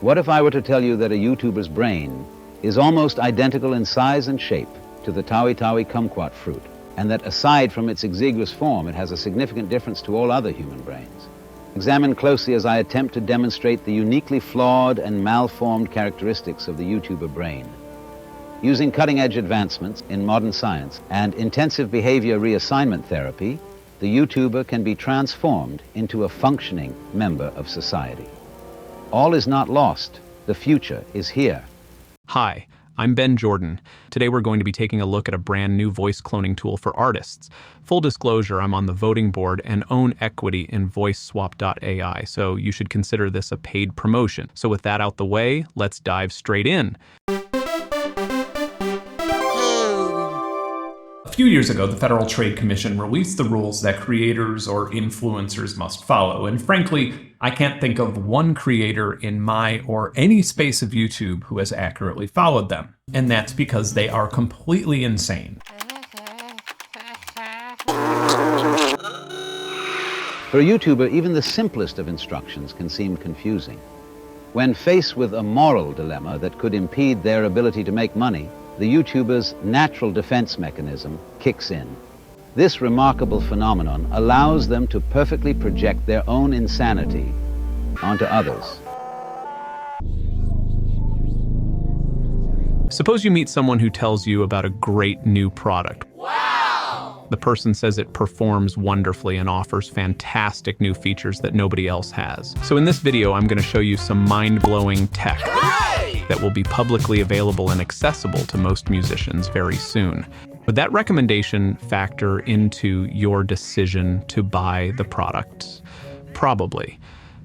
What if I were to tell you that a YouTuber's brain is almost identical in size and shape to the Tawi Tawi kumquat fruit, and that aside from its exiguous form, it has a significant difference to all other human brains? Examine closely as I attempt to demonstrate the uniquely flawed and malformed characteristics of the YouTuber brain. Using cutting-edge advancements in modern science and intensive behavior reassignment therapy, the YouTuber can be transformed into a functioning member of society. All is not lost. The future is here. Hi, I'm Ben Jordan. Today we're going to be taking a look at a brand new voice cloning tool for artists. Full disclosure, I'm on the voting board and own equity in VoiceSwap.ai, so you should consider this a paid promotion. So with that out the way, let's dive straight in. A few years ago, the Federal Trade Commission released the rules that creators or influencers must follow, and frankly, I can't think of one creator in my or any space of YouTube who has accurately followed them, and that's because they are completely insane. For a YouTuber, even the simplest of instructions can seem confusing. When faced with a moral dilemma that could impede their ability to make money, the YouTuber's natural defense mechanism kicks in. This remarkable phenomenon allows them to perfectly project their own insanity onto others. Suppose you meet someone who tells you about a great new product. Wow! The person says it performs wonderfully and offers fantastic new features that nobody else has. So in this video, I'm going to show you some mind-blowing tech that will be publicly available and accessible to most musicians very soon. Would that recommendation factor into your decision to buy the product? Probably.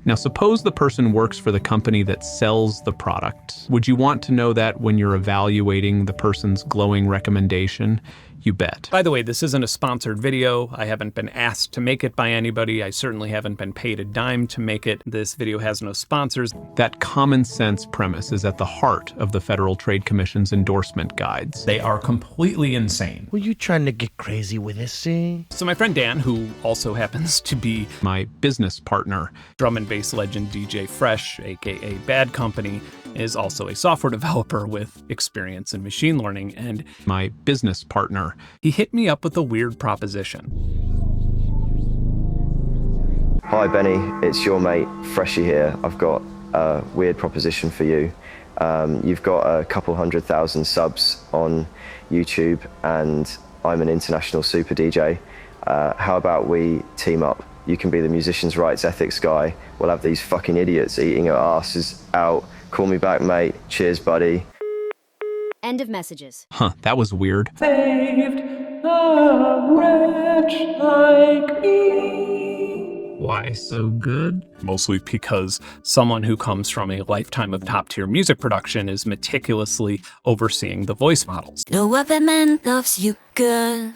Now, suppose the person works for the company that sells the product. Would you want to know that when you're evaluating the person's glowing recommendation? You bet. By the way, this isn't a sponsored video. I haven't been asked to make it by anybody. I certainly haven't been paid a dime to make it. This video has no sponsors. That common sense premise is at the heart of the Federal Trade Commission's endorsement guides. They are completely insane. Were you trying to get crazy with this, eh? So my friend Dan, who also happens to be my business partner, drum and bass legend DJ Fresh, aka Bad Company, is also a software developer with experience in machine learning, and my business partner. He hit me up with a weird proposition. Hi Benny, it's your mate Freshy here. I've got a weird proposition for you. You've got a couple 100,000 subs on YouTube and I'm an international super DJ. How about we team up? You can be the musicians' rights ethics guy. We'll have these fucking idiots eating our asses out. Call me back, mate. Cheers, buddy. End of messages. Huh, that was weird. Saved a wretch like me. Why so good? Mostly because someone who comes from a lifetime of top-tier music production is meticulously overseeing the voice models. No other man loves you good.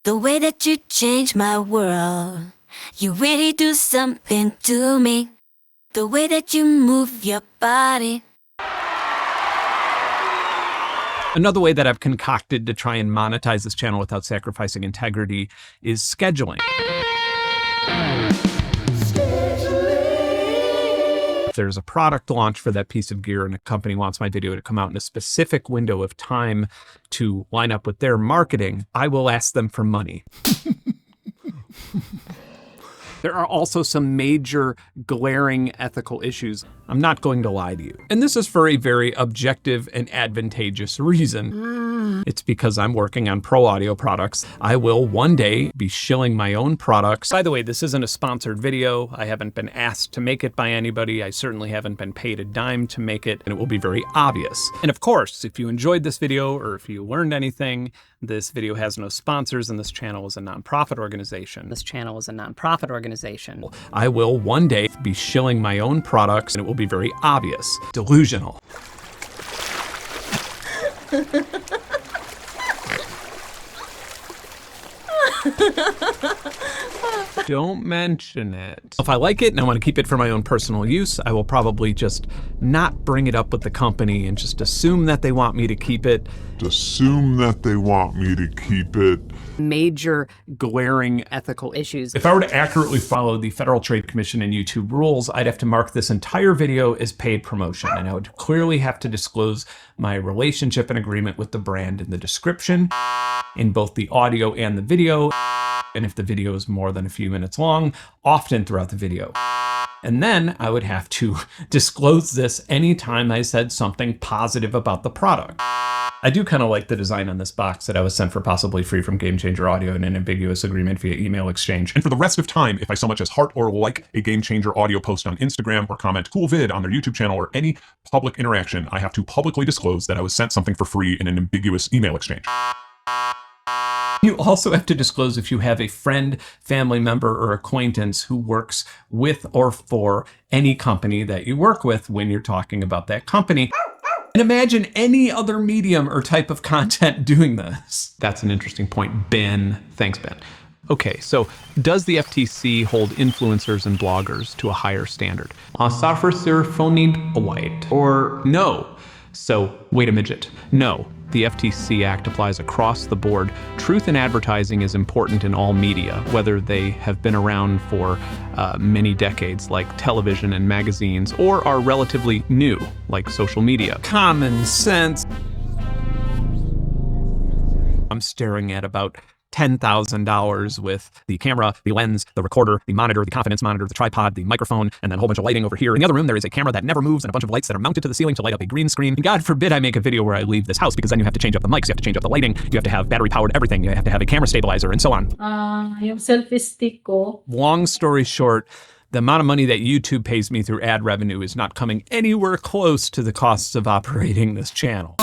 The way that you change my world. You really do something to me. The way that you move your body. Another way that I've concocted to try and monetize this channel without sacrificing integrity is scheduling. If there's a product launch for that piece of gear and a company wants my video to come out in a specific window of time to line up with their marketing, I will ask them for money. There are also some major glaring ethical issues. I'm not going to lie to you. And this is for a very objective and advantageous reason. It's because I'm working on pro audio products. I will one day be shilling my own products. By the way, this isn't a sponsored video. I haven't been asked to make it by anybody. I certainly haven't been paid a dime to make it, and it will be very obvious. And of course, if you enjoyed this video or if you learned anything, this video has no sponsors and this channel is a nonprofit organization. I will one day be shilling my own products and it will be very obvious. Delusional. Don't mention it. If I like it and I want to keep it for my own personal use, I will probably just not bring it up with the company and just assume that they want me to keep it. Major glaring ethical issues. If I were to accurately follow the Federal Trade Commission and YouTube rules, I'd have to mark this entire video as paid promotion, and I would clearly have to disclose my relationship and agreement with the brand in the description, in both the audio and the video, and if the video is more than a few minutes long, often throughout the video. And then I would have to disclose this anytime I said something positive about the product. I do kind of like the design on this box that I was sent for possibly free from Game Changer Audio in an ambiguous agreement via email exchange. And for the rest of time, if I so much as heart or like a Game Changer Audio post on Instagram or comment cool vid on their YouTube channel or any public interaction, I have to publicly disclose that I was sent something for free in an ambiguous email exchange. You also have to disclose if you have a friend, family member, or acquaintance who works with or for any company that you work with when you're talking about that company. And imagine any other medium or type of content doing this. That's an interesting point, Ben. Thanks, Ben. Okay, so does the FTC hold influencers and bloggers to a higher standard? Or no? So, wait a midget. No, the FTC Act applies across the board. Truth in advertising is important in all media, whether they have been around for many decades, like television and magazines, or are relatively new, like social media. Common sense. I'm staring at about $10,000 with the camera, the lens, the recorder, the monitor, the confidence monitor, the tripod, the microphone, and then a whole bunch of lighting over here. In the other room, there is a camera that never moves and a bunch of lights that are mounted to the ceiling to light up a green screen. And God forbid I make a video where I leave this house, because then you have to change up the mics, you have to change up the lighting, you have to have battery-powered everything, you have to have a camera stabilizer, and so on. Yung selfie stick ko. Long story short, the amount of money that YouTube pays me through ad revenue is not coming anywhere close to the costs of operating this channel.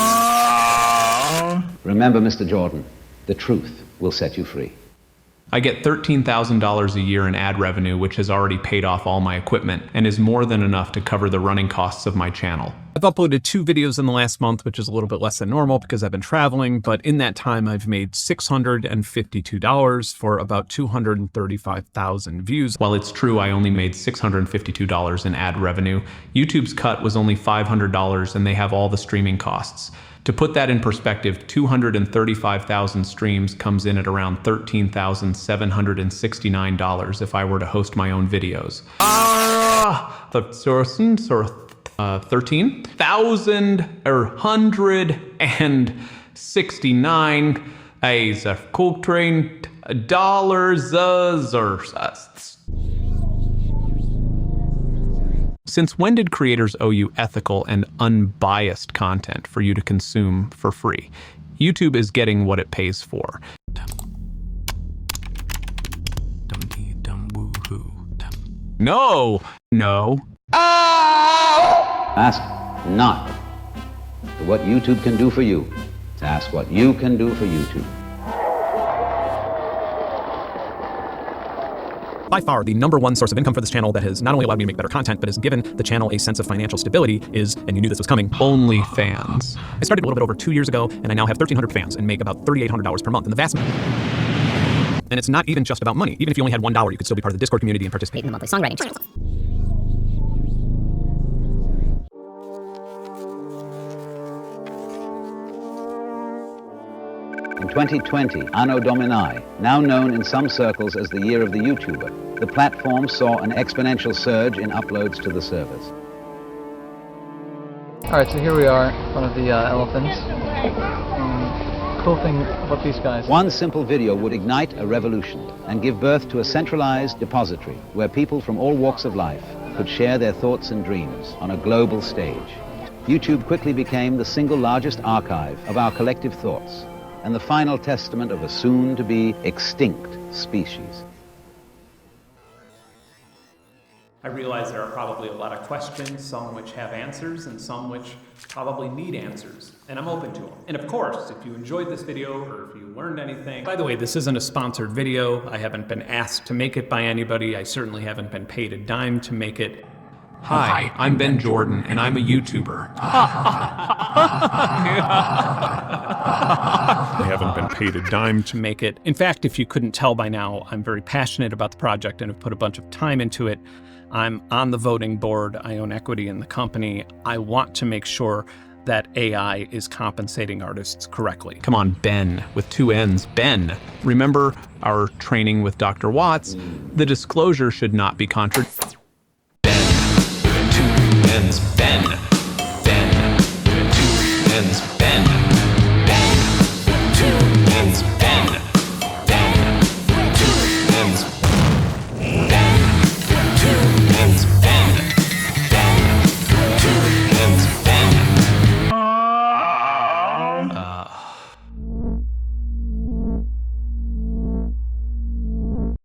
Remember, Mr. Jordan, the truth will set you free. I get $13,000 a year in ad revenue, which has already paid off all my equipment and is more than enough to cover the running costs of my channel. I've uploaded 2 videos in the last month, which is a little bit less than normal because I've been traveling, but in that time I've made $652 for about 235,000 views. While it's true I only made $652 in ad revenue, YouTube's cut was only $500 and they have all the streaming costs. To put that in perspective, 235,000 streams comes in at around $13,769 if I were to host my own videos. 13,169 is a $13 dollars. Since when did creators owe you ethical and unbiased content for you to consume for free? YouTube is getting what it pays for. No. Ask not for what YouTube can do for you. Ask what you can do for YouTube. By far, the #1 source of income for this channel that has not only allowed me to make better content, but has given the channel a sense of financial stability is, and you knew this was coming, OnlyFans. I started a little bit over 2 years ago, and I now have 1,300 fans and make about $3,800 per month. And the vast and it's not even just about money. Even if you only had $1, you could still be part of the Discord community and participate in the monthly songwriting. In 2020, Anno Domini, now known in some circles as the year of the YouTuber, the platform saw an exponential surge in uploads to the servers. Alright, so here we are, one of the elephants. Cool thing about these guys. One simple video would ignite a revolution and give birth to a centralized depository where people from all walks of life could share their thoughts and dreams on a global stage. YouTube quickly became the single largest archive of our collective thoughts and the final testament of a soon-to-be extinct species. I realize there are probably a lot of questions, some which have answers and some which probably need answers, and I'm open to them. And of course, if you enjoyed this video or if you learned anything... By the way, this isn't a sponsored video. I haven't been asked to make it by anybody. I certainly haven't been paid a dime to make it. Hi, I'm Ben Jordan, and I'm a YouTuber. I haven't been paid a dime To make it. In fact, if you couldn't tell by now, I'm very passionate about the project and have put a bunch of time into it. I'm on the voting board. I own equity in the company. I want to make sure that AI is compensating artists correctly. Come on, Ben, with 2 N's, Ben. Remember our training with Dr. Watts? The disclosure should not be Ben, with 2 N's, Ben.